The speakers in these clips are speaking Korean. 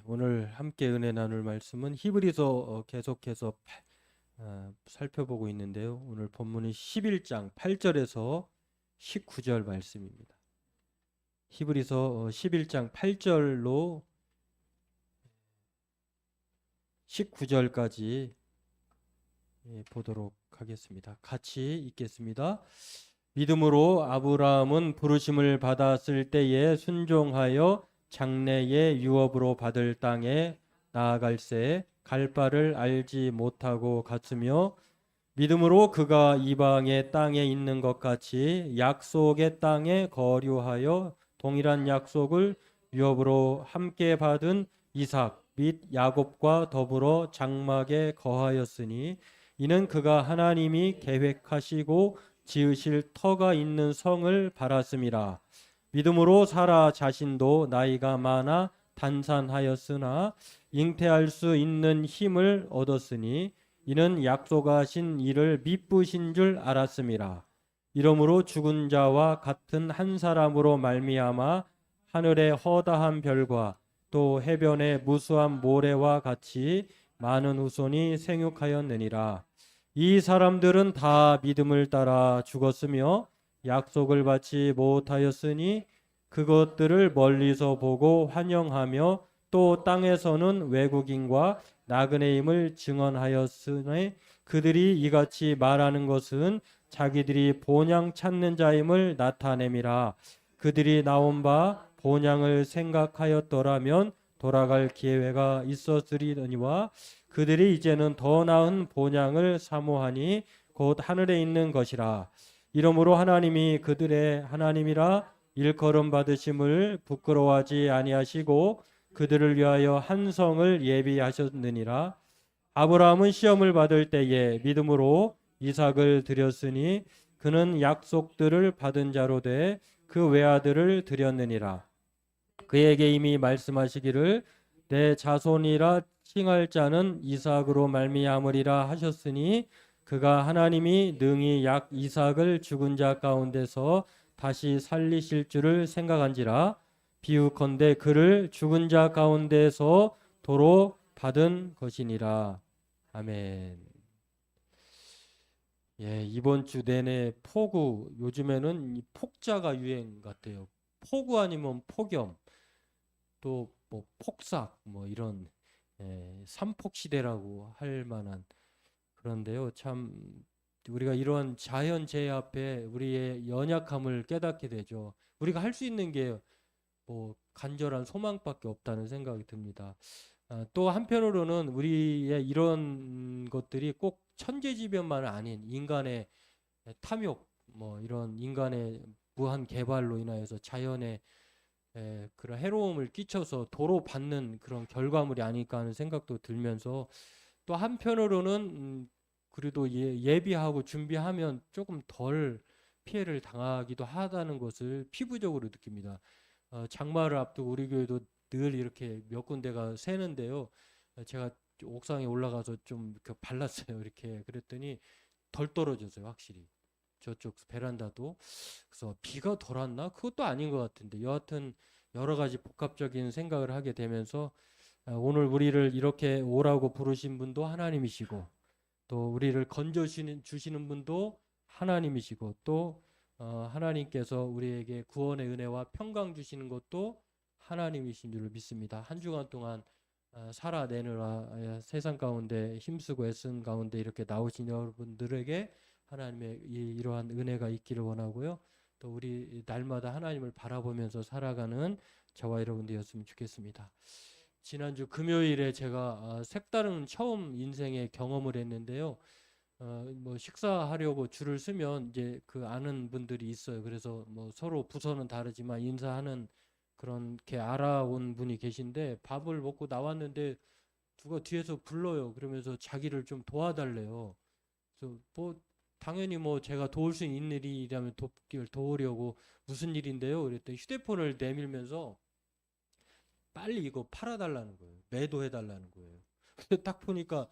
오늘 함께 은혜 나눌 말씀은 히브리서 계속해서 살펴보고 있는데요. 오늘 본문은 11장 8절에서 19절 말씀입니다. 히브리서 11장 8절로 19절까지 보도록 하겠습니다. 같이 읽겠습니다. 믿음으로 아브라함은 부르심을 받았을 때에 순종하여 장래의 유업으로 받을 땅에 나아갈새 갈 바를 알지 못하고 갔으며 믿음으로 그가 이방의 땅에 있는 것 같이 약속의 땅에 거류하여 동일한 약속을 유업으로 함께 받은 이삭 및 야곱과 더불어 장막에 거하였으니 이는 그가 하나님이 계획하시고 지으실 터가 있는 성을 바랐음이라. 믿음으로 사라 자신도 나이가 많아 단산하였으나 잉태할 수 있는 힘을 얻었으니 이는 약속하신 이를 미쁘신 줄 알았음이라. 이러므로 죽은 자와 같은 한 사람으로 말미암아 하늘의 허다한 별과 또 해변의 무수한 모래와 같이 많은 후손이 생육하였느니라. 이 사람들은 다 믿음을 따라 죽었으며 약속을 받지 못하였으니 그것들을 멀리서 보고 환영하며 또 땅에서는 외국인과 나그네임을 증언하였으니 그들이 이같이 말하는 것은 자기들이 본향 찾는 자임을 나타냄이라. 그들이 나온 바 본향을 생각하였더라면 돌아갈 기회가 있었으리니와 그들이 이제는 더 나은 본향을 사모하니 곧 하늘에 있는 것이라. 이러므로 하나님이 그들의 하나님이라 일컬음 받으심을 부끄러워하지 아니하시고 그들을 위하여 한 성을 예비하셨느니라. 아브라함은 시험을 받을 때에 믿음으로 이삭을 드렸으니 그는 약속들을 받은 자로 돼 그 외아들을 드렸느니라. 그에게 이미 말씀하시기를 내 자손이라 칭할 자는 이삭으로 말미암으리라 하셨으니 그가 하나님이 능히 약 이삭을 죽은 자 가운데서 다시 살리실 줄을 생각한지라. 비유컨대 그를 죽은 자 가운데서 도로 받은 것이니라. 아멘. 이번 주 내내 폭우, 요즘에는 이 폭자가 유행 같아요. 폭우 아니면 폭염, 또 뭐 폭삭, 뭐 이런 삼폭 시대라고 할 만한. 그런데요, 참 우리가 이런 자연 재해 앞에 우리의 연약함을 깨닫게 되죠. 우리가 할 수 있는 게 뭐 간절한 소망밖에 없다는 생각이 듭니다. 또 한편으로는 우리의 이런 것들이 꼭 천재지변만 아닌 인간의 탐욕, 뭐 이런 인간의 무한 개발로 인하여서 자연에 그런 해로움을 끼쳐서 도로 받는 그런 결과물이 아닐까 하는 생각도 들면서 또 한편으로는 그래도 예비하고 준비하면 조금 덜 피해를 당하기도 하다는 것을 피부적으로 느낍니다. 장마를 앞두고 우리 교회도 늘 이렇게 몇 군데가 새는데요. 제가 옥상에 올라가서 좀 이렇게 발랐어요. 이렇게 그랬더니 덜 떨어졌어요, 확실히. 저쪽 베란다도. 그래서 비가 덜 왔나? 그것도 아닌 것 같은데. 여하튼 여러 가지 복합적인 생각을 하게 되면서 오늘 우리를 이렇게 오라고 부르신 분도 하나님이시고 또 우리를 건져 주시는 분도 하나님이시고 또 하나님께서 우리에게 구원의 은혜와 평강 주시는 것도 하나님이신 줄을 믿습니다. 한 주간 동안 살아내느라 세상 가운데 힘쓰고 애쓴 가운데 이렇게 나오신 여러분들에게 하나님의 이러한 은혜가 있기를 원하고요. 또 우리 날마다 하나님을 바라보면서 살아가는 저와 여러분들이었으면 좋겠습니다. 지난주 금요일에 제가 색다른 처음 인생의 경험을 했는데요. 뭐 식사하려고 줄을 쓰면 이제 그 아는 분들이 있어요. 그래서 뭐 서로 부서는 다르지만 인사하는 그렇게 알아온 분이 계신데 밥을 먹고 나왔는데 누가 뒤에서 불러요. 그러면서 자기를 좀 도와달래요. 그래서 뭐 당연히 뭐 제가 도울 수 있는 일이라면 도우려고 무슨 일인데요? 그랬더니 휴대폰을 내밀면서 빨리 이거 팔아달라는 거예요. 매도해달라는 거예요. 근데 딱 보니까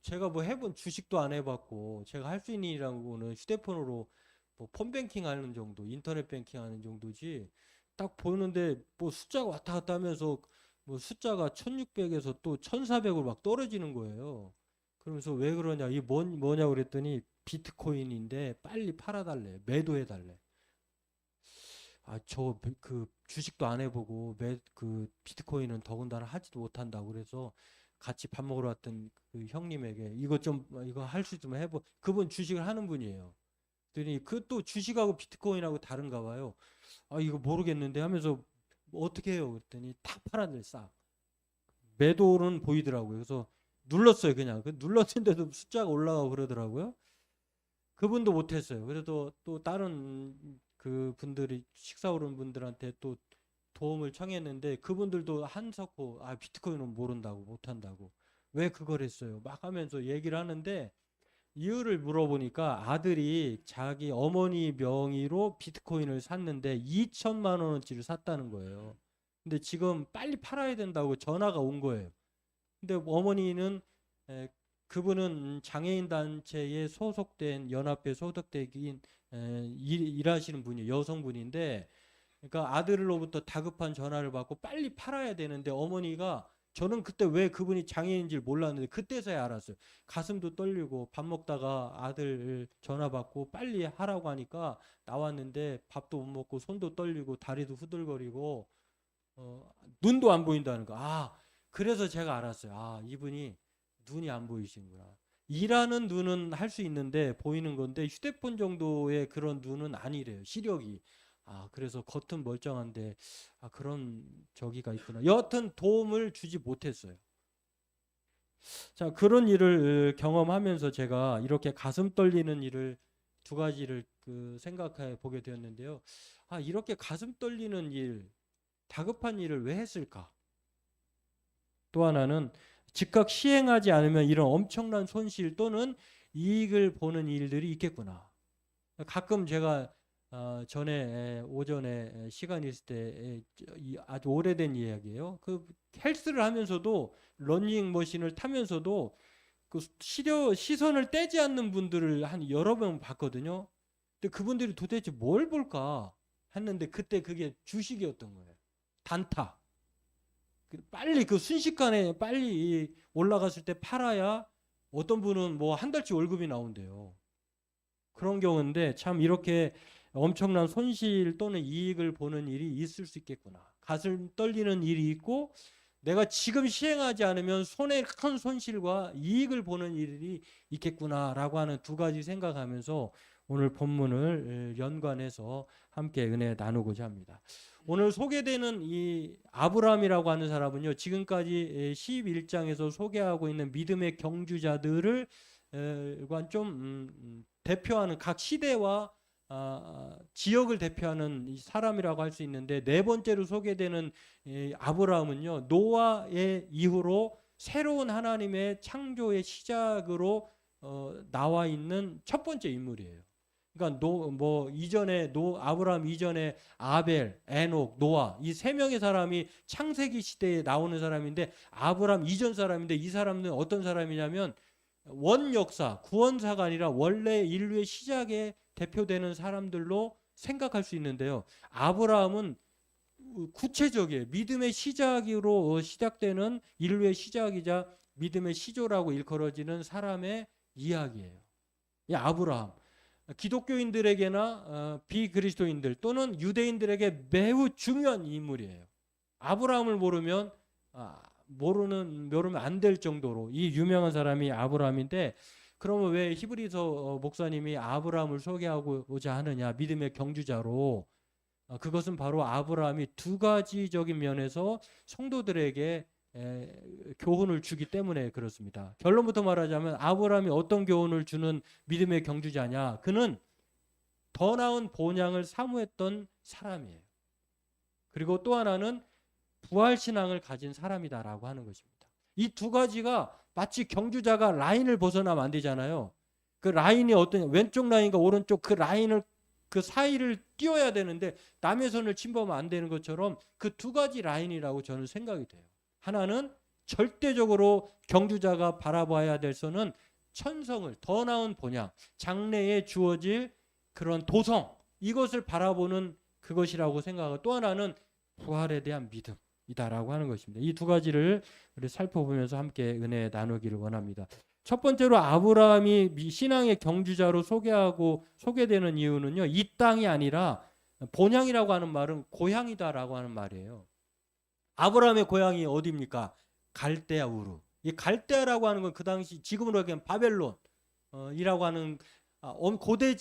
제가 뭐 해본 주식도 안 해봤고 제가 할 수 있는 일이라고는 휴대폰으로 뭐 폰뱅킹 하는 정도, 인터넷 뱅킹 하는 정도지 딱 보는데 뭐 숫자가 왔다 갔다 하면서 뭐 숫자가 1600에서 또 1400으로 막 떨어지는 거예요. 그러면서 왜 그러냐, 이 뭐냐 그랬더니 비트코인인데 빨리 팔아달래, 매도해달래. 아, 저 그 주식도 안 해보고 그 비트코인은 더군다나 하지도 못한다고 그래서 같이 밥 먹으러 왔던 그 형님에게 이거 할 수 있으면 해보. 그분 주식을 하는 분이에요. 그랬더니 그 또 주식하고 비트코인하고 다른가 봐요. 아, 이거 모르겠는데 하면서 뭐 어떻게 해요? 그랬더니 탁 팔아내 싹. 매도는 보이더라고요. 그래서 눌렀어요, 그냥. 그 눌렀는데도 숫자가 올라가고 그러더라고요. 그분도 못했어요. 그래도 또 다른 그 분들이 식사 오른 분들한테 또 도움을 청했는데 그분들도 한석호, 아, 비트코인은 모른다고 못한다고 왜 그걸 했어요 막 하면서 얘기를 하는데, 이유를 물어보니까 아들이 자기 어머니 명의로 비트코인을 샀는데 2천만 원어치를 샀다는 거예요. 근데 지금 빨리 팔아야 된다고 전화가 온 거예요. 근데 어머니는 에, 그분은 장애인 단체에 소속된 연합회 소속된 일하시는 분이에요. 여성분인데, 그러니까 아들로부터 다급한 전화를 받고 빨리 팔아야 되는데 어머니가, 저는 그때 왜 그분이 장애인지 몰랐는데 그때서야 알았어요. 가슴도 떨리고 밥 먹다가 아들 전화 받고 빨리 하라고 하니까 나왔는데 밥도 못 먹고 손도 떨리고 다리도 후들거리고 눈도 안 보인다는 거. 아, 그래서 제가 알았어요. 아, 이분이 눈이 안 보이시는구나. 일하는 눈은 할 수 있는데 보이는 건데 휴대폰 정도의 그런 눈은 아니래요. 시력이. 아, 그래서 겉은 멀쩡한데 아, 그런 저기가 있구나. 여하튼 도움을 주지 못했어요. 자, 그런 일을 경험하면서 제가 이렇게 가슴 떨리는 일을 두 가지를 생각해 보게 되었는데요. 아, 이렇게 가슴 떨리는 일, 다급한 일을 왜 했을까? 또 하나는 즉각 시행하지 않으면 이런 엄청난 손실 또는 이익을 보는 일들이 있겠구나. 가끔 제가 전에 오전에 시간 있을 때 아주 오래된 이야기예요. 그 헬스를 하면서도 러닝머신을 타면서도 그 시선을 떼지 않는 분들을 한 여러 명 봤거든요. 근데 그분들이 도대체 뭘 볼까 했는데 그때 그게 주식이었던 거예요. 단타. 빨리 그 순식간에 빨리 올라갔을 때 팔아야 어떤 분은 뭐 한 달치 월급이 나온대요. 그런 경우인데 참 이렇게 엄청난 손실 또는 이익을 보는 일이 있을 수 있겠구나. 가슴 떨리는 일이 있고 내가 지금 시행하지 않으면 손에 큰 손실과 이익을 보는 일이 있겠구나라고 하는 두 가지 생각하면서 오늘 본문을 연관해서 함께 은혜 나누고자 합니다. 오늘 소개되는 이 아브라함이라고 하는 사람은요, 지금까지 11장에서 소개하고 있는 믿음의 경주자들을 좀 대표하는 각 시대와 지역을 대표하는 사람이라고 할 수 있는데, 네 번째로 소개되는 아브라함은요, 노아의 이후로 새로운 하나님의 창조의 시작으로 나와 있는 첫 번째 인물이에요. 그러니까 이전에 아브라함 이전에 아벨, 에녹, 노아 이 세 명의 사람이 창세기 시대에 나오는 사람인데, 아브라함 이전 사람인데 이 사람은 어떤 사람이냐면 원 역사, 구원사가 아니라 원래 인류의 시작에 대표되는 사람들로 생각할 수 있는데요. 아브라함은 구체적이에요. 믿음의 시작으로 시작되는 인류의 시작이자 믿음의 시조라고 일컬어지는 사람의 이야기예요. 이 아브라함. 기독교인들에게나 비그리스도인들 또는 유대인들에게 매우 중요한 인물이에요. 아브라함을 모르면 모르면 안 될 정도로 이 유명한 사람이 아브라함인데, 그러면 왜 히브리서 목사님이 아브라함을 소개하고자 하느냐, 믿음의 경주자로. 그것은 바로 아브라함이 두 가지적인 면에서 성도들에게 교훈을 주기 때문에 그렇습니다. 결론부터 말하자면 아브라함이 어떤 교훈을 주는 믿음의 경주자냐, 그는 더 나은 본향을 사모했던 사람이에요. 그리고 또 하나는 부활신앙을 가진 사람이다라고 하는 것입니다. 이 두 가지가 마치 경주자가 라인을 벗어나면 안 되잖아요. 그 라인이 어떤 왼쪽 라인과 오른쪽 그 라인을 그 사이를 띄워야 되는데 남의 손을 침범하면 안 되는 것처럼 그 두 가지 라인이라고 저는 생각이 돼요. 하나는 절대적으로 경주자가 바라봐야 될 선은 천성을, 더 나은 본향, 장래에 주어질 그런 도성, 이것을 바라보는 그것이라고 생각하고, 또 하나는 부활에 대한 믿음. 이다라고 하는 것입니다. 이 두 가지를 우리 살펴보면서 함께 은혜 나누기를 원합니다. 첫 번째로 아브라함이 신앙의 경주자로 소개되는 이유는요, 이 땅이 아니라 본향이라고 하는 말은 고향이다라고 하는 말이에요. 아브라함의 고향이 어디입니까? 갈대아 우르. 이 갈대아라고 하는 건 그 당시 지금으로 얘기하면 바벨론 이라고 하는 고대에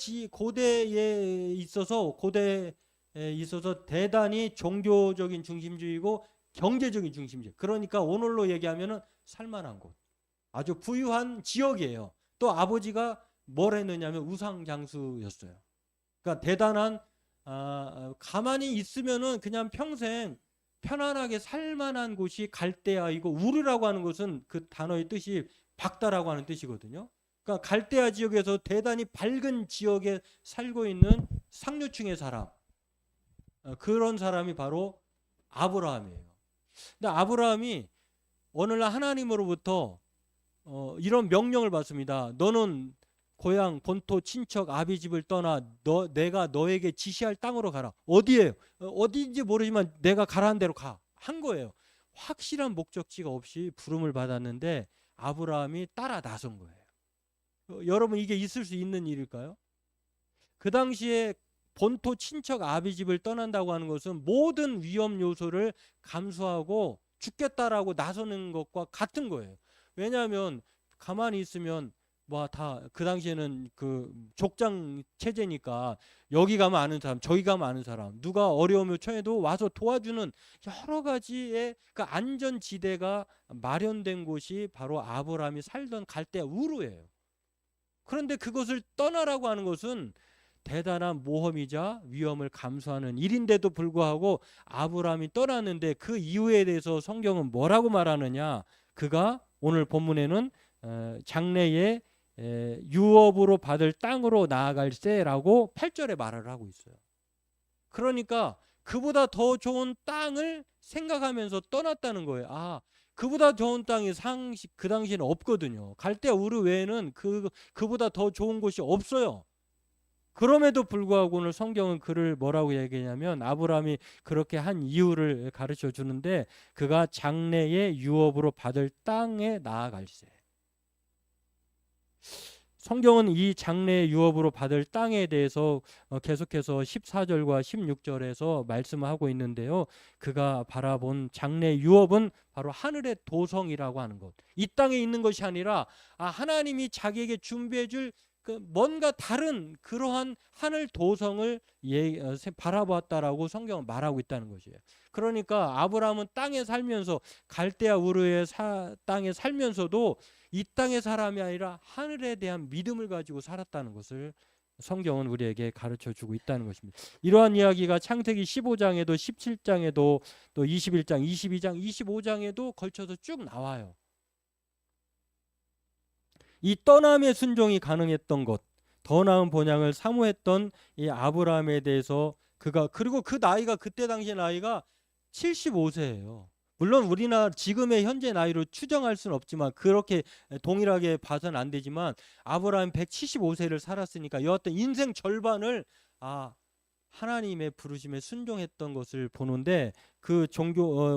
있어서 대단히 종교적인 중심주의고 경제적인 중심주의. 그러니까 오늘로 얘기하면은 살만한 곳, 아주 부유한 지역이에요. 또 아버지가 뭘 했느냐면 우상 장수였어요. 그러니까 대단한 가만히 있으면은 그냥 평생 편안하게 살만한 곳이 갈대아이고, 우르라고 하는 것은 그 단어의 뜻이 밝다라고 하는 뜻이거든요. 그러니까 갈대아 지역에서 대단히 밝은 지역에 살고 있는 상류층의 사람, 그런 사람이 바로 아브라함이에요. 근데 아브라함이 오늘날 하나님으로부터 이런 명령을 받습니다. 너는 고향, 본토, 친척, 아비 집을 떠나 내가 너에게 지시할 땅으로 가라. 어디예요? 어디인지 모르지만 내가 가라는 대로 가. 한 거예요. 확실한 목적지가 없이 부름을 받았는데 아브라함이 따라 나선 거예요. 여러분, 이게 있을 수 있는 일일까요? 그 당시에 본토, 친척, 아비 집을 떠난다고 하는 것은 모든 위험 요소를 감수하고 죽겠다라고 나서는 것과 같은 거예요. 왜냐하면 가만히 있으면 뭐 다 그 당시에는 그 족장 체제니까 여기 가면 아는 사람, 저기 가면 아는 사람, 누가 어려움을 처해도 와서 도와주는 여러 가지의 그 안전지대가 마련된 곳이 바로 아브라함이 살던 갈대아 우르예요. 그런데 그것을 떠나라고 하는 것은 대단한 모험이자 위험을 감수하는 일인데도 불구하고 아브라함이 떠났는데 그 이유에 대해서 성경은 뭐라고 말하느냐? 그가 오늘 본문에는 장래에 유업으로 받을 땅으로 나아갈세라고 8절에 말을 하고 있어요. 그러니까 그보다 더 좋은 땅을 생각하면서 떠났다는 거예요. 그보다 좋은 땅이 그 당시에는 없거든요. 갈대아 우르 외에는 그보다 더 좋은 곳이 없어요. 그럼에도 불구하고 오늘 성경은 그를 뭐라고 얘기하냐면 아브라함이 그렇게 한 이유를 가르쳐 주는데, 그가 장래에 유업으로 받을 땅에 나아갈세. 성경은 이 장래의 유업으로 받을 땅에 대해서 계속해서 14절과 16절에서 말씀하고 있는데요. 그가 바라본 장래의 유업은 바로 하늘의 도성이라고 하는 것. 이 땅에 있는 것이 아니라 하나님이 자기에게 준비해 줄 그 뭔가 다른 그러한 하늘 도성을 바라보았다라고 성경은 말하고 있다는 것이에요. 그러니까 아브라함은 땅에 살면서 갈대아 우르의 땅에 살면서도 이 땅의 사람이 아니라 하늘에 대한 믿음을 가지고 살았다는 것을 성경은 우리에게 가르쳐 주고 있다는 것입니다. 이러한 이야기가 창세기 15장에도 17장에도 또 21장, 22장, 25장에도 걸쳐서 쭉 나와요. 이 떠남의 순종이 가능했던 것, 더 나은 본향을 사모했던 이 아브라함에 대해서 그리고 그 나이가 그때 당시의 나이가 75세예요. 물론 우리나라 지금의 현재 나이로 추정할 수는 없지만 그렇게 동일하게 봐서는 안 되지만 아브라함 175세를 살았으니까 이 어떤 인생 절반을 하나님의 부르심에 순종했던 것을 보는데, 그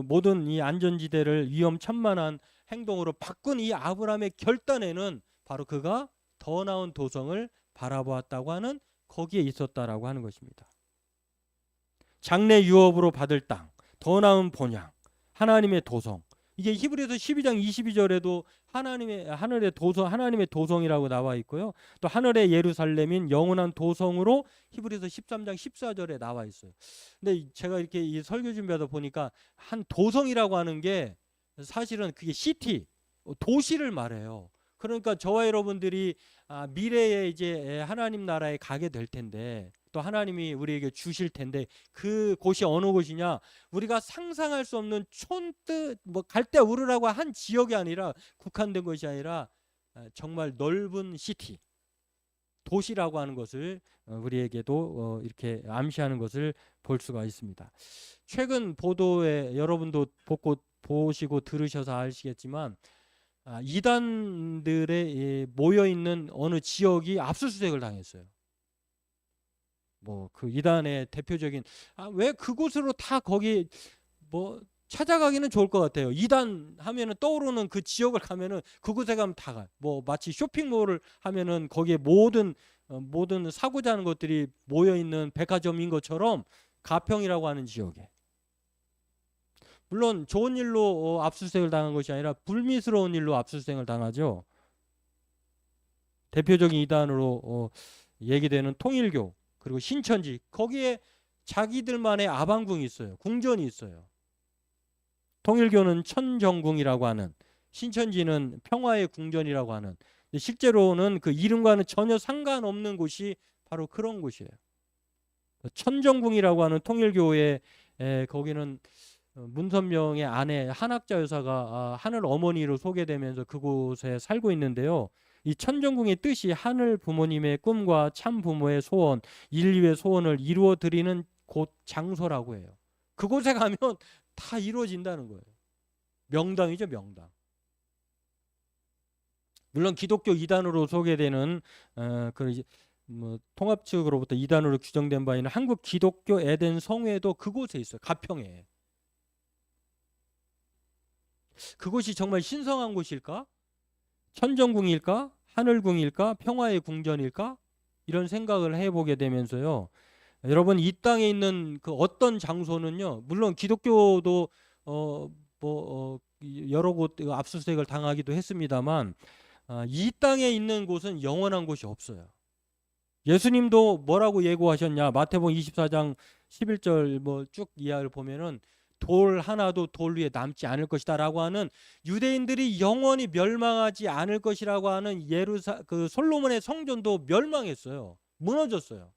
모든 이 안전지대를 위험천만한 행동으로 바꾼 이 아브라함의 결단에는 바로 그가 더 나은 도성을 바라보았다고 하는 거기에 있었다라고 하는 것입니다. 장래 유업으로 받을 땅, 더 나은 본향, 하나님의 도성. 이게 히브리서 12장 22절에도 하나님의 도성이라고 나와 있고요. 또 하늘의 예루살렘인 영원한 도성으로 히브리서 13장 14절에 나와 있어요. 근데 제가 이렇게 이 설교 준비하다 보니까 한 도성이라고 하는 게 사실은 그게 시티, 도시를 말해요. 그러니까 저와 여러분들이 미래에 이제 하나님 나라에 가게 될 텐데, 또 하나님이 우리에게 주실 텐데, 그 곳이 어느 곳이냐? 우리가 상상할 수 없는 갈대아 우르라고 한 지역이 아니라, 국한된 것이 아니라 정말 넓은 시티, 도시라고 하는 것을 우리에게도 이렇게 암시하는 것을 볼 수가 있습니다. 최근 보도에 여러분도 보시고 들으셔서 아시겠지만 이단들의 모여 있는 어느 지역이 압수수색을 당했어요. 뭐 그 이단의 대표적인 왜 그곳으로 다 거기 찾아가기는 좋을 것 같아요. 이단 하면은 떠오르는 그 지역을 가면은 그곳에 가면 다 가요. 뭐 마치 쇼핑몰을 하면은 거기에 모든 사고자 하는 것들이 모여 있는 백화점인 것처럼 가평이라고 하는 지역에, 물론 좋은 일로 압수수색을 당한 것이 아니라 불미스러운 일로 압수수색을 당하죠. 대표적인 이단으로 얘기되는 통일교, 그리고 신천지, 거기에 자기들만의 아방궁이 있어요. 궁전이 있어요. 통일교는 천정궁이라고 하는, 신천지는 평화의 궁전이라고 하는, 실제로는 그 이름과는 전혀 상관없는 곳이 바로 그런 곳이에요. 천정궁이라고 하는 통일교회, 거기는 문선명의 아내 한학자 여사가 하늘 어머니로 소개되면서 그곳에 살고 있는데요. 이 천정궁의 뜻이 하늘 부모님의 꿈과 참 부모의 소원, 인류의 소원을 이루어 드리는 곳, 장소라고 해요. 그곳에 가면 다 이루어진다는 거예요. 명당이죠, 명당. 물론 기독교 이단으로 소개되는 통합 측으로부터 이단으로 규정된 바 있는 한국 기독교 에덴 성회도 그곳에 있어요. 가평에. 그곳이 정말 신성한 곳일까? 천정궁일까? 하늘궁일까? 평화의 궁전일까? 이런 생각을 해보게 되면서요. 여러분, 이 땅에 있는 그 어떤 장소는요, 물론 기독교도 여러 곳 압수수색을 당하기도 했습니다만, 이 땅에 있는 곳은 영원한 곳이 없어요. 예수님도 뭐라고 예고하셨냐? 마태복음 24장 11절 쭉 이하를 보면은 돌 하나도 돌 위에 남지 않을 것이다라고 하는, 유대인들이 영원히 멸망하지 않을 것이라고 하는 그 솔로몬의 성전도 멸망했어요. 무너졌어요.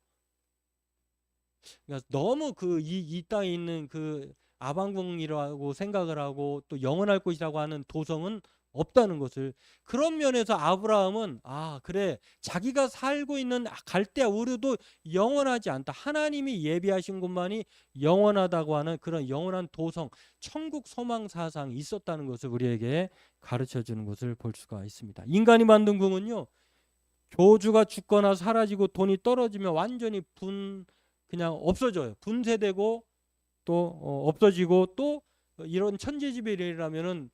그러니까 너무 이 땅에 있는 그 아방궁이라고 생각을 하고 또 영원할 것이라고 하는 도성은 없다는 것을, 그런 면에서 아브라함은 그래, 자기가 살고 있는 갈대아 우르도 영원하지 않다. 하나님이 예비하신 곳만이 영원하다고 하는 그런 영원한 도성, 천국 소망 사상이 있었다는 것을 우리에게 가르쳐 주는 것을 볼 수가 있습니다. 인간이 만든 궁은요, 교주가 죽거나 사라지고 돈이 떨어지면 완전히 그냥 없어져요. 분쇄되고 또 없어지고, 또 이런 천재지변이라면은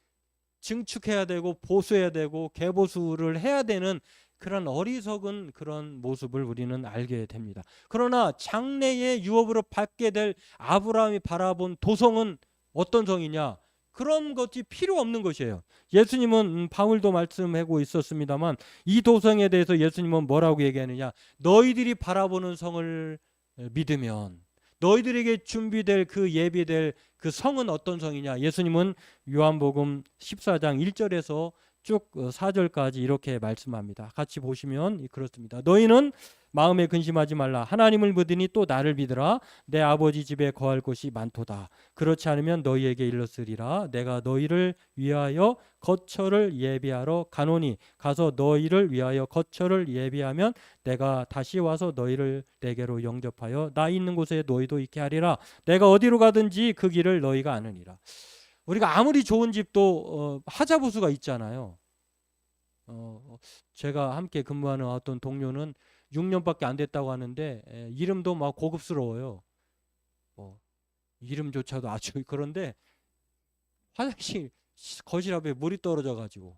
증축해야 되고 보수해야 되고 개보수를 해야 되는 그런 어리석은 그런 모습을 우리는 알게 됩니다. 그러나 장래의 유업으로 받게 될 아브라함이 바라본 도성은 어떤 성이냐? 그런 것이 필요 없는 것이에요. 예수님은 바울도 말씀하고 있었습니다만, 이 도성에 대해서 예수님은 뭐라고 얘기하느냐? 너희들이 바라보는 성을 믿으면, 너희들에게 준비될 그 예비될 그 성은 어떤 성이냐? 예수님은 요한복음 14장 1절에서 쭉 4절까지 이렇게 말씀합니다. 같이 보시면 그렇습니다. 너희는 마음에 근심하지 말라. 하나님을 믿으니 또 나를 믿으라. 내 아버지 집에 거할 곳이 많도다. 그렇지 않으면 너희에게 일렀으리라. 내가 너희를 위하여 거처를 예비하러 가노니, 가서 너희를 위하여 거처를 예비하면 내가 다시 와서 너희를 내게로 영접하여 나 있는 곳에 너희도 있게 하리라. 내가 어디로 가든지 그 길을 너희가 아느니라. 우리가 아무리 좋은 집도 하자보수가 있잖아요. 제가 함께 근무하는 어떤 동료는 6년밖에 안 됐다고 하는데 이름도 막 고급스러워요. 이름조차도 아주 그런데 화장실 거실 앞에 물이 떨어져 가지고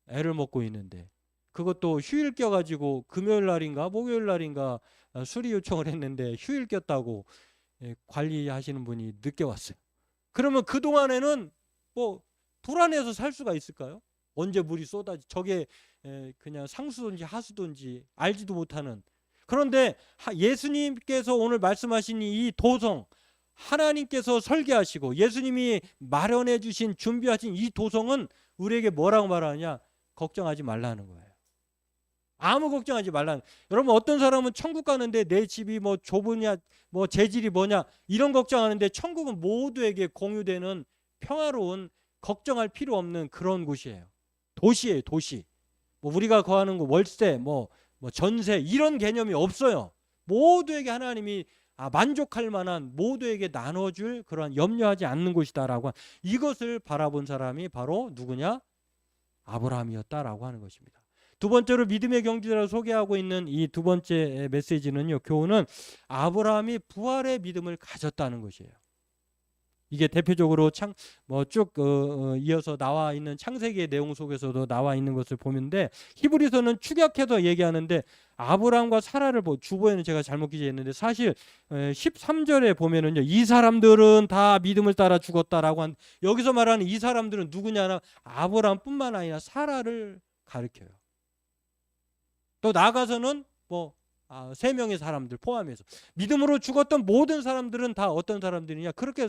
애를 먹고 있는데, 그것도 휴일 껴가지고 금요일 날인가 목요일 날인가 수리 요청을 했는데 휴일 꼈다고 관리하시는 분이 늦게 왔어요. 그러면 그동안에는 불안해서 살 수가 있을까요? 언제 물이 쏟아지, 저게 그냥 상수든지 하수든지 알지도 못하는. 그런데 예수님께서 오늘 말씀하신 이 도성, 하나님께서 설계하시고 예수님이 마련해 주신, 준비하신 이 도성은 우리에게 뭐라고 말하냐? 걱정하지 말라는 거예요. 아무 걱정하지 말라는. 여러분, 어떤 사람은 천국 가는데 내 집이 좁으냐, 재질이 뭐냐, 이런 걱정하는데, 천국은 모두에게 공유되는 평화로운, 걱정할 필요 없는 그런 곳이에요. 도시예요, 도시. 우리가 거하는 거 월세, 전세, 이런 개념이 없어요. 모두에게 하나님이 만족할 만한, 모두에게 나눠줄 그런, 염려하지 않는 곳이다라고, 이것을 바라본 사람이 바로 누구냐? 아브라함이었다라고 하는 것입니다. 두 번째로 믿음의 경지라고 소개하고 있는 이 두 번째 메시지는요, 교훈은 아브라함이 부활의 믿음을 가졌다는 것이에요. 이게 대표적으로 쭉 이어서 나와 있는 창세기의 내용 속에서도 나와 있는 것을 보는데, 히브리서는 축약해서 얘기하는데 아브라함과 사라를 주보에는 제가 잘못 기재했는데 사실 13절에 보면은요, 이 사람들은 다 믿음을 따라 죽었다라고 한, 여기서 말하는 이 사람들은 누구냐나 아브라함뿐만 아니라 사라를 가리켜요. 또 나아가서는 세 명의 사람들 포함해서 믿음으로 죽었던 모든 사람들은 다 어떤 사람들이냐, 그렇게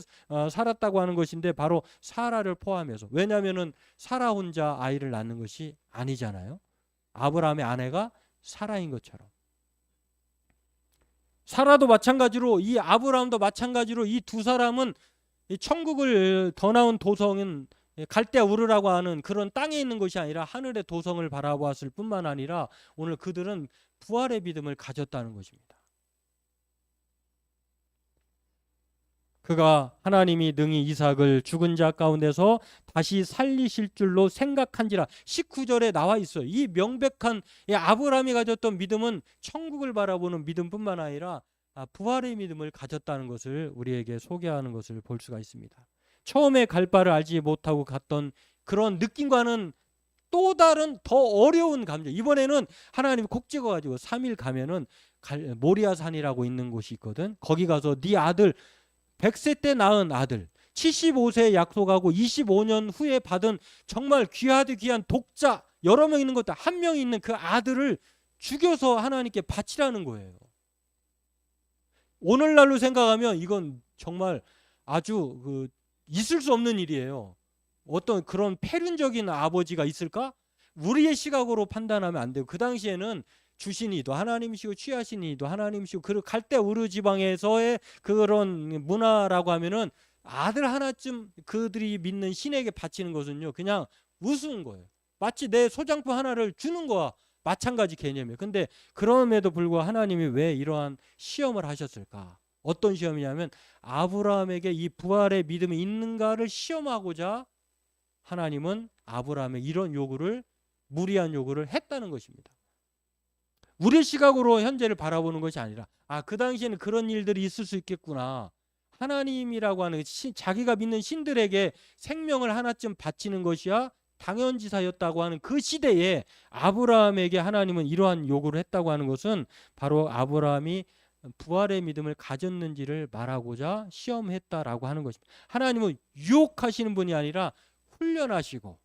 살았다고 하는 것인데 바로 사라를 포함해서. 왜냐하면은 사라 혼자 아이를 낳는 것이 아니잖아요. 아브라함의 아내가 사라인 것처럼 사라도 마찬가지로, 이 아브라함도 마찬가지로, 이 두 사람은 이 천국을 더 나은 도성인 갈대아 우르라고 하는 그런 땅에 있는 것이 아니라 하늘의 도성을 바라보았을 뿐만 아니라 오늘 그들은 부활의 믿음을 가졌다는 것입니다. 그가 하나님이 능히 이삭을 죽은 자 가운데서 다시 살리실 줄로 생각한지라. 19절에 나와 있어요. 이 명백한 아브라함이 가졌던 믿음은 천국을 바라보는 믿음뿐만 아니라 부활의 믿음을 가졌다는 것을 우리에게 소개하는 것을 볼 수가 있습니다. 처음에 갈 바를 알지 못하고 갔던 그런 느낌과는 또 다른 더 어려운 감정. 이번에는 하나님이 콕 찍어가지고 3일 가면은 모리아산이라고 있는 곳이 있거든. 거기 가서 네 아들 100세 때 낳은 아들 75세에 약속하고 25년 후에 받은 정말 귀하디 귀한 독자 여러 명 있는 것도 한 명 있는 그 아들을 죽여서 하나님께 바치라는 거예요. 오늘날로 생각하면 이건 정말 아주 있을 수 없는 일이에요. 어떤 그런 폐륜적인 아버지가 있을까? 우리의 시각으로 판단하면 안 되고, 그 당시에는 주신이도 하나님이시고 취하신 이도 하나님이시고, 그 갈대 우르 지방에서의 그런 문화라고 하면은 아들 하나쯤 그들이 믿는 신에게 바치는 것은요 그냥 우스운 거예요. 마치 내 소장품 하나를 주는 거와 마찬가지 개념이에요. 근데 그럼에도 불구하고 하나님이 왜 이러한 시험을 하셨을까? 어떤 시험이냐면 아브라함에게 이 부활의 믿음이 있는가를 시험하고자 하나님은 아브라함의 이런 요구를, 무리한 요구를 했다는 것입니다. 우리 시각으로 현재를 바라보는 것이 아니라 그 당시에는 그런 일들이 있을 수 있겠구나. 하나님이라고 하는 자기가 믿는 신들에게 생명을 하나쯤 바치는 것이야 당연지사였다고 하는 그 시대에 아브라함에게 하나님은 이러한 요구를 했다고 하는 것은 바로 아브라함이 부활의 믿음을 가졌는지를 말하고자 시험했다라고 하는 것입니다. 하나님은 유혹하시는 분이 아니라 훈련하시고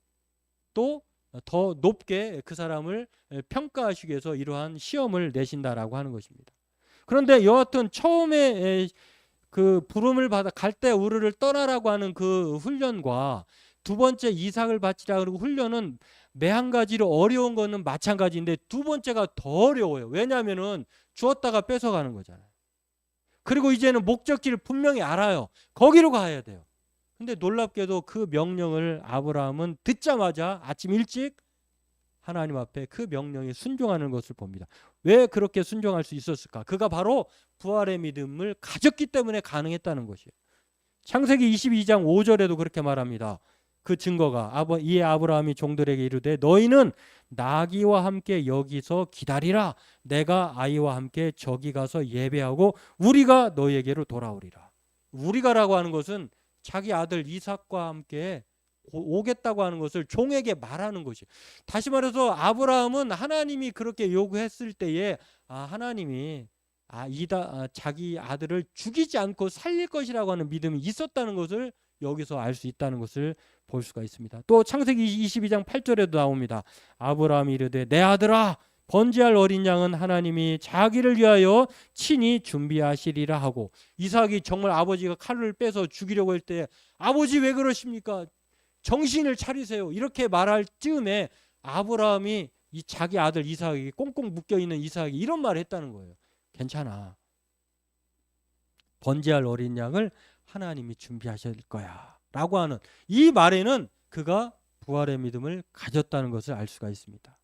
또 더 높게 그 사람을 평가하시기 위해서 이러한 시험을 내신다라고 하는 것입니다. 그런데 여하튼 처음에 그 부름을 받아 갈대 우르를 떠나라고 하는 그 훈련과 두 번째 이삭을 바치라 그러고 훈련은 매 한 가지로 어려운 거는 마찬가지인데 두 번째가 더 어려워요. 왜냐하면은 주었다가 뺏어가는 거잖아요. 그리고 이제는 목적지를 분명히 알아요. 거기로 가야 돼요. 근데 놀랍게도 그 명령을 아브라함은 듣자마자 아침 일찍 하나님 앞에 그 명령에 순종하는 것을 봅니다. 왜 그렇게 순종할 수 있었을까? 그가 바로 부활의 믿음을 가졌기 때문에 가능했다는 것이에요. 창세기 22장 5절에도 그렇게 말합니다. 그 증거가 이에 아브라함이 종들에게 이르되 너희는 나귀와 함께 여기서 기다리라. 내가 아이와 함께 저기 가서 예배하고 우리가 너희에게로 돌아오리라. 우리가라고 하는 것은 자기 아들 이삭과 함께 오겠다고 하는 것을 종에게 말하는 것이에요. 다시 말해서 아브라함은 하나님이 그렇게 요구했을 때에 하나님이 자기 아들을 죽이지 않고 살릴 것이라고 하는 믿음이 있었다는 것을 여기서 알 수 있다는 것을 볼 수가 있습니다. 또 창세기 22장 8절에도 나옵니다. 아브라함이 이르되 내 아들아 번제할 어린 양은 하나님이 자기를 위하여 친히 준비하시리라 하고, 이삭이 정말 아버지가 칼을 빼서 죽이려고 할 때 아버지 왜 그러십니까? 정신을 차리세요. 이렇게 말할 즈음에 아브라함이 이 자기 아들 이삭에게 꽁꽁 묶여있는 이삭에게 이런 말을 했다는 거예요. 괜찮아. 번제할 어린 양을 하나님이 준비하실 거야 라고 하는 이 말에는 그가 부활의 믿음을 가졌다는 것을 알 수가 있습니다.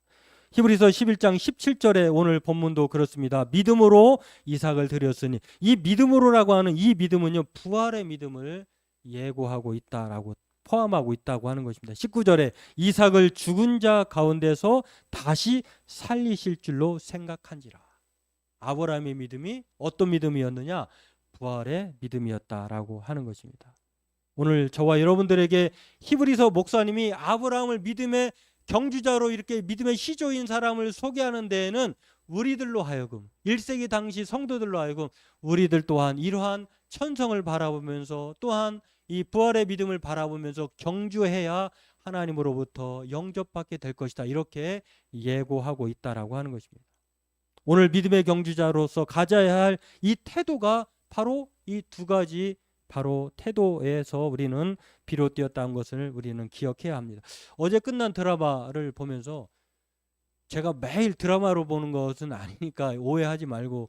히브리서 11장 17절에 오늘 본문도 그렇습니다. 믿음으로 이삭을 드렸으니, 이 믿음으로라고 하는 이 믿음은요 부활의 믿음을 예고하고 있다라고 포함하고 있다고 하는 것입니다. 19절에 이삭을 죽은 자 가운데서 다시 살리실 줄로 생각한지라. 아브라함의 믿음이 어떤 믿음이었느냐? 부활의 믿음이었다라고 하는 것입니다. 오늘 저와 여러분들에게 히브리서 목사님이 아브라함을 믿음의 경주자로 이렇게 믿음의 시조인 사람을 소개하는 데에는 우리들로 하여금 1세기 당시 성도들로 하여금 우리들 또한 이러한 천성을 바라보면서 또한 이 부활의 믿음을 바라보면서 경주해야 하나님으로부터 영접받게 될 것이다. 이렇게 예고하고 있다라고 하는 것입니다. 오늘 믿음의 경주자로서 가져야 할 이 태도가 바로 이 두 가지 바로 태도에서 우리는 비롯되었다는 것을 우리는 기억해야 합니다. 어제 끝난 드라마를 보면서 제가 매일 드라마로 보는 것은 아니니까 오해하지 말고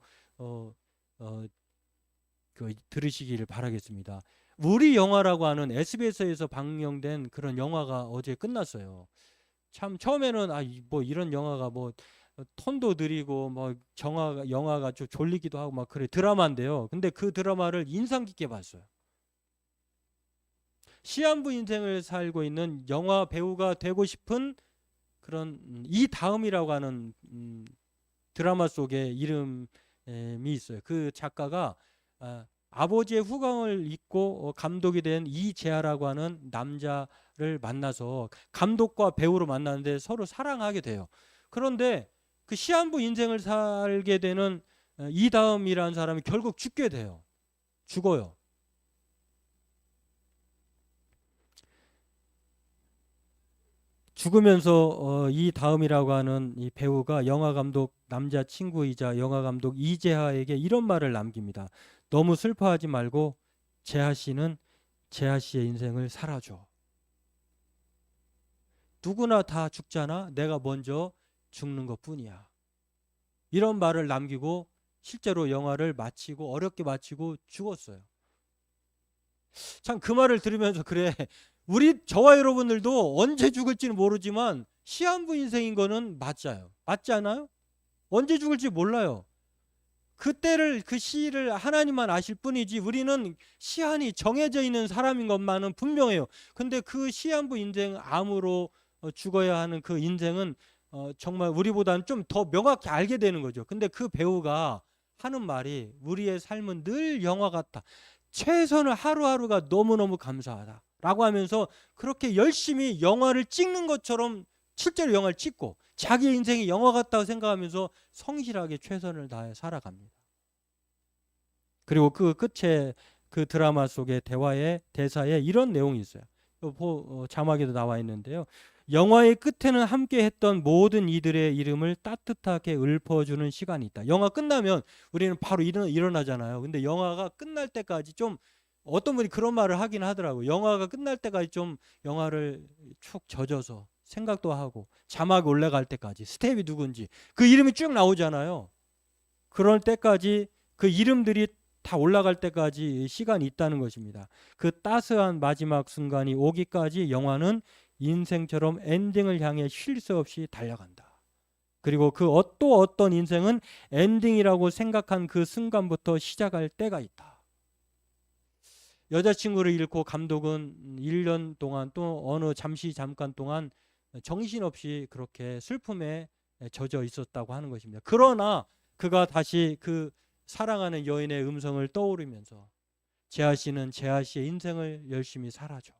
들으시기를 바라겠습니다. 우리 영화라고 하는 SBS에서 방영된 그런 영화가 어제 끝났어요. 참 처음에는 뭐 이런 영화가 뭐 톤도 느리고 뭐 영화가 좀 졸리기도 하고 막 그래 드라마인데요. 근데 그 드라마를 인상 깊게 봤어요. 시한부 인생을 살고 있는 영화 배우가 되고 싶은 그런 이다음이라고 하는 드라마 속에 이름이 있어요. 그 작가가 아버지의 후광을 잊고 감독이 된 이재하라고 하는 남자를 만나서 감독과 배우로 만나는데 서로 사랑하게 돼요. 그런데 그 시한부 인생을 살게 되는 이다음이라는 사람이 결국 죽게 돼요. 죽어요. 죽으면서 이다음이라고 하는 이 배우가 영화감독 남자친구이자 영화감독 이재하에게 이런 말을 남깁니다. 너무 슬퍼하지 말고 재하 씨는 재하 씨의 인생을 살아줘. 누구나 다 죽잖아. 내가 먼저 죽는 것뿐이야. 이런 말을 남기고 실제로 영화를 마치고 어렵게 마치고 죽었어요. 참 그 말을 들으면서 그래 저와 여러분들도 언제 죽을지는 모르지만 시한부 인생인 거는 맞아요. 맞지 않아요? 언제 죽을지 몰라요. 그때를 그 시를 하나님만 아실 뿐이지 우리는 시한이 정해져 있는 사람인 것만은 분명해요. 근데 그 시한부 인생 암으로 죽어야 하는 그 인생은 정말 우리보다는 좀 더 명확히 알게 되는 거죠. 근데 그 배우가 하는 말이 우리의 삶은 늘 영화 같다. 최선을 하루하루가 너무너무 감사하다 라고 하면서 그렇게 열심히 영화를 찍는 것처럼 실제로 영화를 찍고 자기 인생이 영화 같다고 생각하면서 성실하게 최선을 다해 살아갑니다. 그리고 그 끝에 그 드라마 속의 대사에 이런 내용이 있어요. 자막에도 나와 있는데요. 영화의 끝에는 함께 했던 모든 이들의 이름을 따뜻하게 읊어주는 시간이 있다. 영화 끝나면 우리는 바로 일어나잖아요. 근데 영화가 끝날 때까지 좀 어떤 분이 그런 말을 하긴 하더라고요. 영화가 끝날 때까지 좀 영화를 축 젖어서 생각도 하고 자막이 올라갈 때까지 스텝이 누군지 그 이름이 쭉 나오잖아요. 그럴 때까지 그 이름들이 다 올라갈 때까지 시간이 있다는 것입니다. 그 따스한 마지막 순간이 오기까지 영화는 인생처럼 엔딩을 향해 쉴 새 없이 달려간다. 그리고 또 어떤 인생은 엔딩이라고 생각한 그 순간부터 시작할 때가 있다. 여자친구를 잃고 감독은 1년 동안 또 어느 잠깐 동안 정신없이 그렇게 슬픔에 젖어 있었다고 하는 것입니다. 그러나 그가 다시 그 사랑하는 여인의 음성을 떠오르면서 재하 씨는 재하 씨의 인생을 열심히 살아줘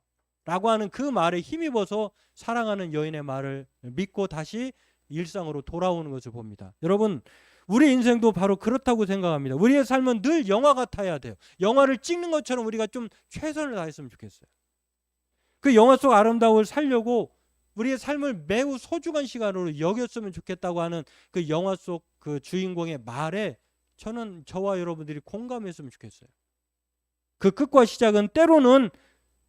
라고 하는 그 말에 힘입어서 사랑하는 여인의 말을 믿고 다시 일상으로 돌아오는 것을 봅니다. 여러분 우리 인생도 바로 그렇다고 생각합니다. 우리의 삶은 늘 영화 같아야 돼요. 영화를 찍는 것처럼 우리가 좀 최선을 다했으면 좋겠어요. 그 영화 속 아름다움을 살려고 우리의 삶을 매우 소중한 시간으로 여겼으면 좋겠다고 하는 그 영화 속 그 주인공의 말에 저와 여러분들이 공감했으면 좋겠어요. 그 끝과 시작은 때로는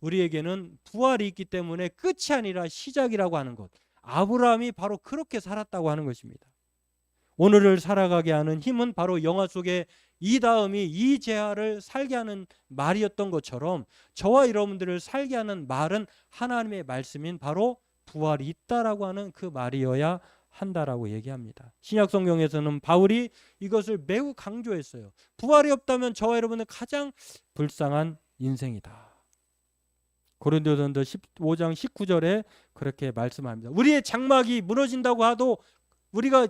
우리에게는 부활이 있기 때문에 끝이 아니라 시작이라고 하는 것. 아브라함이 바로 그렇게 살았다고 하는 것입니다. 오늘을 살아가게 하는 힘은 바로 영화 속에 이다음이 이재하를 살게 하는 말이었던 것처럼 저와 여러분들을 살게 하는 말은 하나님의 말씀인 바로 부활이 있다라고 하는 그 말이어야 한다라고 얘기합니다. 신약 성경에서는 바울이 이것을 매우 강조했어요. 부활이 없다면 저와 여러분은 가장 불쌍한 인생이다. 고린도전서 15장 19절에 그렇게 말씀합니다. 우리의 장막이 무너진다고 하도 우리가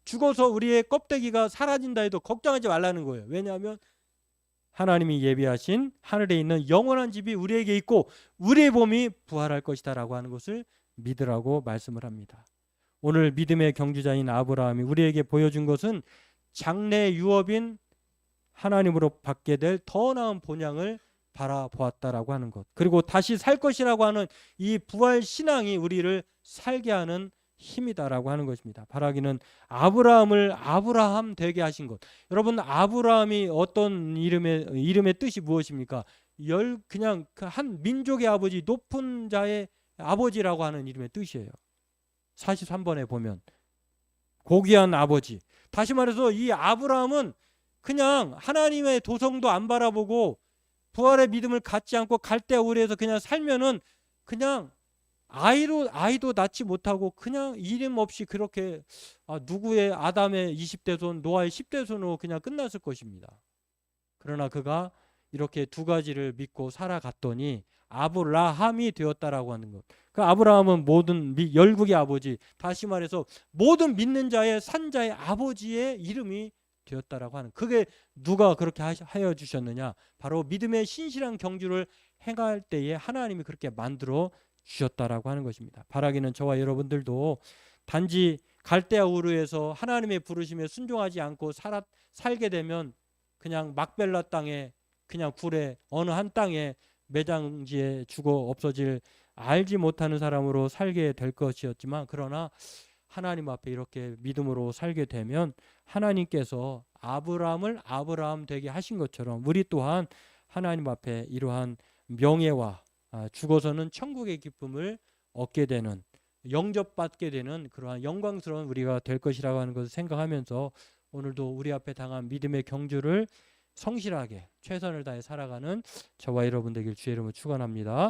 죽어서 우리의 껍데기가 사라진다 해도 걱정하지 말라는 거예요. 왜냐하면 하나님이 예비하신 하늘에 있는 영원한 집이 우리에게 있고 우리의 몸이 부활할 것이다라고 하는 것을 믿으라고 말씀을 합니다. 오늘 믿음의 경주자인 아브라함이 우리에게 보여준 것은 장래 유업인 하나님으로 받게 될 더 나은 본향을 바라보았다라고 하는 것. 그리고 다시 살 것이라고 하는 이 부활 신앙이 우리를 살게 하는 힘이다라고 하는 것입니다. 바라기는 아브라함을 아브라함 되게 하신 것. 여러분, 아브라함이 어떤 이름의 뜻이 무엇입니까? 그냥 한 민족의 아버지, 높은 자의 아버지라고 하는 이름의 뜻이에요. 43번에 보면 고귀한 아버지. 다시 말해서 이 아브라함은 그냥 하나님의 도성도 안 바라보고 부활의 믿음을 갖지 않고 갈대아 우르에서 그냥 살면은 그냥 아이도 낳지 못하고 그냥 이름 없이 그렇게 누구의 아담의 20대 손, 노아의 10대 손으로 그냥 끝났을 것입니다. 그러나 그가 이렇게 두 가지를 믿고 살아갔더니 아브라함이 되었다라고 하는 것. 그 아브라함은 모든 열국의 아버지, 다시 말해서 모든 믿는 자의 산자의 아버지의 이름이 되었다라고 하는, 그게 누가 그렇게 하여 주셨느냐? 바로 믿음의 신실한 경주를 행할 때에 하나님이 그렇게 만들어 주셨다라고 하는 것입니다. 바라기는 저와 여러분들도 단지 갈대아 우르에서 하나님의 부르심에 순종하지 않고 살게 되면 그냥 막벨라 땅에, 그냥 굴에 어느 한 땅에 매장지에 죽어 없어질 알지 못하는 사람으로 살게 될 것이었지만, 그러나 하나님 앞에 이렇게 믿음으로 살게 되면 하나님께서 아브라함을 아브라함 되게 하신 것처럼 우리 또한 하나님 앞에 이러한 명예와 죽어서는 천국의 기쁨을 얻게 되는, 영접받게 되는 그러한 영광스러운 우리가 될 것이라고 하는 것을 생각하면서 오늘도 우리 앞에 당한 믿음의 경주를 성실하게 최선을 다해 살아가는 저와 여러분 되길 주의 이름으로 축원합니다.